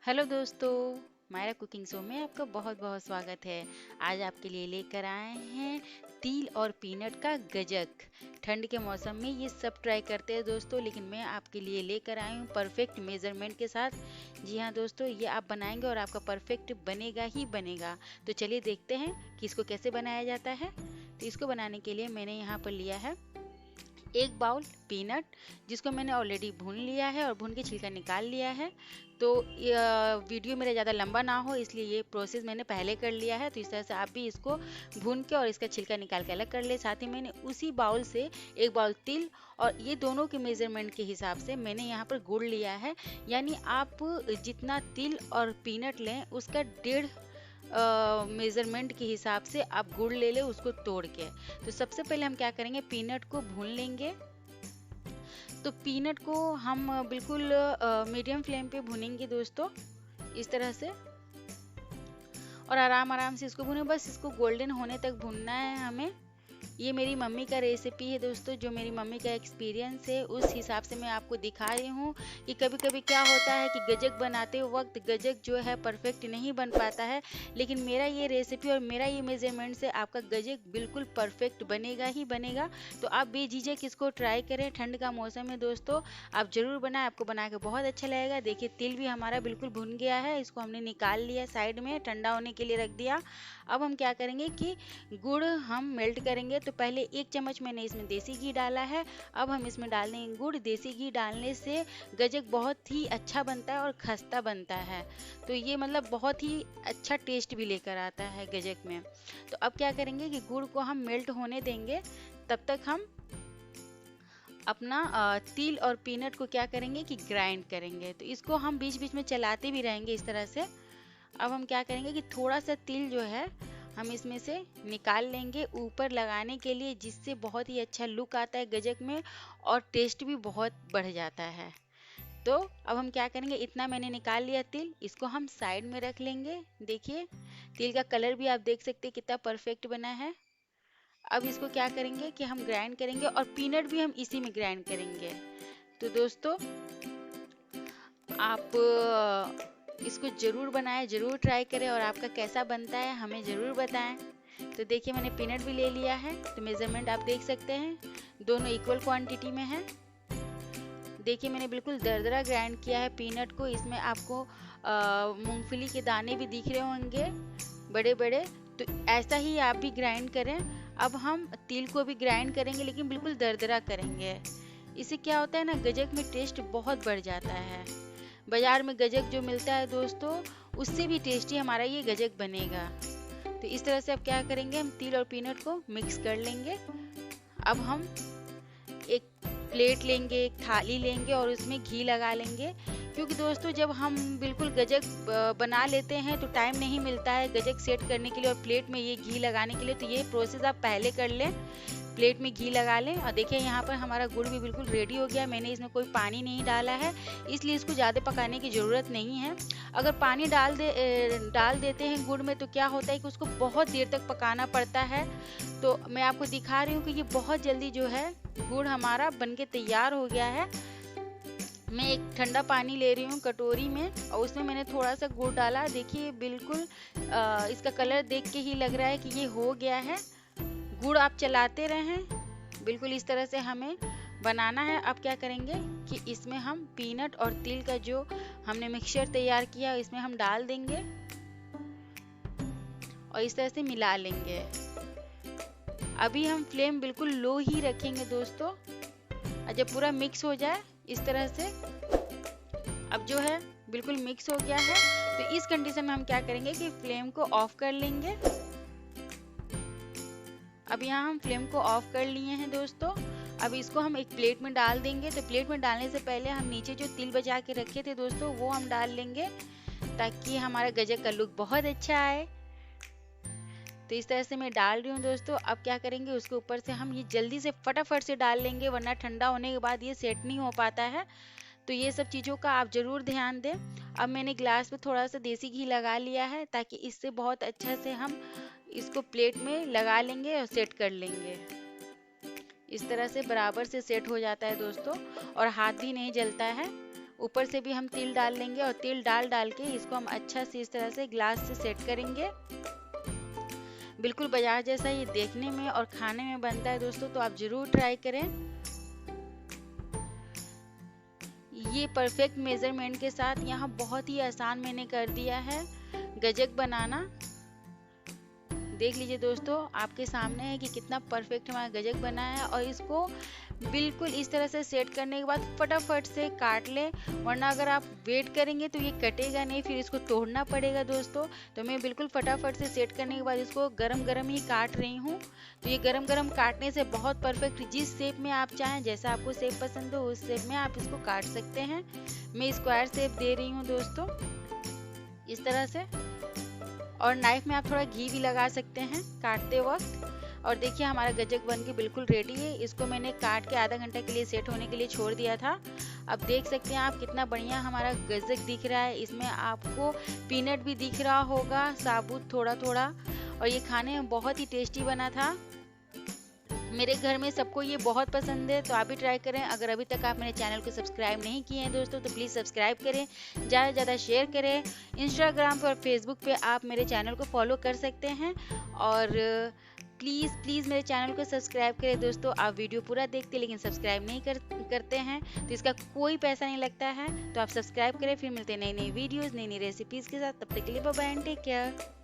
Hello दोस्तों, Myra cooking show में आपका बहुत बहुत स्वागत है। आज आपके लिए लेकर आए हैं तिल और पीनट का गजक। ठंड के मौसम में ये सब ट्राई करते हैं दोस्तों, लेकिन मैं आपके लिए लेकर आई हूँ परफेक्ट मेजरमेंट के साथ। जी हाँ दोस्तों, ये आप बनाएंगे और आपका परफेक्ट बनेगा ही बनेगा। तो चलिए देखते हैं कि इसको कैसे बनाया जाता है। तो इसको बनाने के लिए मैंने यहाँ पर लिया है एक बाउल पीनट, जिसको मैंने ऑलरेडी भून लिया है और भून के छिलका निकाल लिया है। तो वीडियो मेरा ज़्यादा लंबा ना हो इसलिए ये प्रोसेस मैंने पहले कर लिया है। तो इस तरह से आप भी इसको भून के और इसका छिलका निकाल के अलग कर ले। साथ ही मैंने उसी बाउल से एक बाउल तिल और ये दोनों के मेजरमेंट के हिसाब से मैंने यहाँ पर गुड़ लिया है। यानी आप जितना तिल और पीनट लें उसका डेढ़ मेज़रमेंट के हिसाब से आप गुड़ ले ले उसको तोड़ के। तो सबसे पहले हम क्या करेंगे, पीनट को भून लेंगे। तो पीनट को हम बिल्कुल मीडियम फ्लेम पे भूनेंगे दोस्तों, इस तरह से। और आराम आराम से इसको भूनें, बस इसको गोल्डन होने तक भूनना है हमें। ये मेरी मम्मी का रेसिपी है दोस्तों, जो मेरी मम्मी का एक्सपीरियंस है उस हिसाब से मैं आपको दिखा रही हूँ कि कभी कभी क्या होता है कि गजक बनाते वक्त गजक जो है परफेक्ट नहीं बन पाता है, लेकिन मेरा ये रेसिपी और मेरा ये मेजरमेंट से आपका गजक बिल्कुल परफेक्ट बनेगा ही बनेगा। तो आप बेझिझक इसको ट्राई करें। ठंड का मौसम है दोस्तों, आप ज़रूर बनाएं, आपको बना के बहुत अच्छा लगेगा। देखिए तिल भी हमारा बिल्कुल भुन गया है, इसको हमने निकाल लिया साइड में, ठंडा होने के लिए रख दिया। अब हम क्या करेंगे कि गुड़ हम मेल्ट करेंगे। तो पहले 1 चम्मच मैंने इसमें देसी घी डाला है। अब हम इसमें डाल देंगे गुड़। देसी घी डालने से गजक बहुत ही अच्छा बनता है और खस्ता बनता है। तो ये मतलब बहुत ही अच्छा टेस्ट भी लेकर आता है गजक में। तो अब क्या करेंगे कि गुड़ को हम मेल्ट होने देंगे। तब तक हम अपना तिल और पीनट को क्या करेंगे कि ग्राइंड करेंगे। तो इसको हम बीच बीच में चलाते भी रहेंगे इस तरह से। अब हम क्या करेंगे कि थोड़ा सा तिल जो है हम इसमें से निकाल लेंगे ऊपर लगाने के लिए, जिससे बहुत ही अच्छा लुक आता है गजक में और टेस्ट भी बहुत बढ़ जाता है। तो अब हम क्या करेंगे, इतना मैंने निकाल लिया तिल, इसको हम साइड में रख लेंगे। देखिए तिल का कलर भी आप देख सकते हैं कितना परफेक्ट बना है। अब इसको क्या करेंगे कि हम ग्राइंड करेंगे और पीनट भी हम इसी में ग्राइंड करेंगे। तो दोस्तों आप इसको ज़रूर बनाएं, ज़रूर ट्राई करें और आपका कैसा बनता है हमें ज़रूर बताएं। तो देखिए मैंने पीनट भी ले लिया है। तो मेज़रमेंट आप देख सकते हैं, दोनों इक्वल क्वांटिटी में है। देखिए मैंने बिल्कुल दरदरा ग्राइंड किया है पीनट को। इसमें आपको मूंगफली के दाने भी दिख रहे होंगे बड़े बड़े। तो ऐसा ही आप भी ग्राइंड करें। अब हम तिल को भी ग्राइंड करेंगे, लेकिन बिल्कुल दरदरा करेंगे। इससे क्या होता है ना, गजक में टेस्ट बहुत बढ़ जाता है। बाजार में गजक जो मिलता है दोस्तों, उससे भी टेस्टी हमारा ये गजक बनेगा। तो इस तरह से अब क्या करेंगे, हम तिल और पीनट को मिक्स कर लेंगे। अब हम एक प्लेट लेंगे, एक थाली लेंगे और उसमें घी लगा लेंगे। क्योंकि दोस्तों जब हम बिल्कुल गजक बना लेते हैं तो टाइम नहीं मिलता है गजक सेट करने के लिए और प्लेट में ये घी लगाने के लिए। तो ये प्रोसेस आप पहले कर लें, प्लेट में घी लगा लें। और देखिए यहाँ पर हमारा गुड़ भी बिल्कुल रेडी हो गया। मैंने इसमें कोई पानी नहीं डाला है, इसलिए इसको ज़्यादा पकाने की ज़रूरत नहीं है। अगर पानी डाल देते हैं गुड़ में तो क्या होता है कि उसको बहुत देर तक पकाना पड़ता है। तो मैं आपको दिखा रही हूँ कि ये बहुत जल्दी जो है गुड़ हमारा बनके तैयार हो गया है। मैं एक ठंडा पानी ले रही हूँ कटोरी में और उसमें मैंने थोड़ा सा गुड़ डाला। देखिए बिल्कुल इसका कलर देख के ही लग रहा है कि ये हो गया है। गुड़ आप चलाते रहें, बिल्कुल इस तरह से हमें बनाना है। अब क्या करेंगे कि इसमें हम पीनट और तिल का जो हमने मिक्सचर तैयार किया इसमें हम डाल देंगे और इस तरह से मिला लेंगे। अभी हम फ्लेम बिल्कुल लो ही रखेंगे दोस्तों, और जब पूरा मिक्स हो जाए इस तरह से, अब जो है बिल्कुल मिक्स हो गया है। तो इस कंडीशन में हम क्या करेंगे कि फ्लेम को ऑफ कर लेंगे। अब यहाँ हम फ्लेम को ऑफ कर लिए हैं दोस्तों। अब इसको हम एक प्लेट में डाल देंगे। तो प्लेट में डालने से पहले हम नीचे जो तिल बचा के रखे थे दोस्तों वो हम डाल लेंगे, ताकि हमारा गजक का लुक बहुत अच्छा आए। तो इस तरह से मैं डाल रही हूँ दोस्तों। अब क्या करेंगे, उसके ऊपर से हम ये जल्दी से फटाफट से डाल लेंगे, वरना ठंडा होने के बाद ये सेट नहीं हो पाता है। तो ये सब चीज़ों का आप ज़रूर ध्यान दें। अब मैंने ग्लास पे थोड़ा सा देसी घी लगा लिया है, ताकि इससे बहुत अच्छा से हम इसको प्लेट में लगा लेंगे और सेट कर लेंगे। इस तरह से बराबर से सेट हो जाता है दोस्तों और हाथ भी नहीं जलता है। ऊपर से भी हम तिल डाल लेंगे और तिल डाल के इसको हम अच्छा से इस तरह से ग्लास से सेट करेंगे। बिल्कुल बाजार जैसा ये देखने में और खाने में बनता है दोस्तों, तो आप जरूर ट्राई करें। ये परफेक्ट मेजरमेंट के साथ यहाँ बहुत ही आसान मैंने कर दिया है गजक बनाना। देख लीजिए दोस्तों, आपके सामने है कि कितना परफेक्ट हमारा गजक बना है। और इसको बिल्कुल इस तरह से सेट करने के बाद फटाफट से काट ले, वरना अगर आप वेट करेंगे तो ये कटेगा नहीं, फिर इसको तोड़ना पड़ेगा दोस्तों। तो मैं बिल्कुल फटाफट से सेट करने के बाद इसको गरम गरम ही काट रही हूँ। तो ये गरम गरम काटने से बहुत परफेक्ट, जिस शेप में आप चाहें, जैसा आपको शेप पसंद हो उस शेप में आप इसको काट सकते हैं। मैं स्क्वायर शेप दे रही हूँ दोस्तों इस तरह से। और नाइफ में आप थोड़ा घी भी लगा सकते हैं काटते वक्त। और देखिए हमारा गजक बन के बिल्कुल रेडी है। इसको मैंने काट के आधा घंटा के लिए सेट होने के लिए छोड़ दिया था। अब देख सकते हैं आप कितना बढ़िया हमारा गजक दिख रहा है। इसमें आपको पीनट भी दिख रहा होगा साबुत थोड़ा थोड़ा, और ये खाने में बहुत ही टेस्टी बना था। मेरे घर में सबको ये बहुत पसंद है, तो आप भी ट्राई करें। अगर अभी तक आप मेरे चैनल को सब्सक्राइब नहीं किए हैं दोस्तों, तो प्लीज़ सब्सक्राइब करें, ज़्यादा से ज़्यादा शेयर करें। इंस्टाग्राम पर, फेसबुक पे आप मेरे चैनल को फॉलो कर सकते हैं। और प्लीज़ मेरे चैनल को सब्सक्राइब करें दोस्तों। आप वीडियो पूरा देखते लेकिन सब्सक्राइब नहीं करते हैं, तो इसका कोई पैसा नहीं लगता है। तो आप सब्सक्राइब करें। फिर मिलते हैं नई नई वीडियोज़, नई नई रेसिपीज़ के साथ। तब तक के लिए bye bye and take care.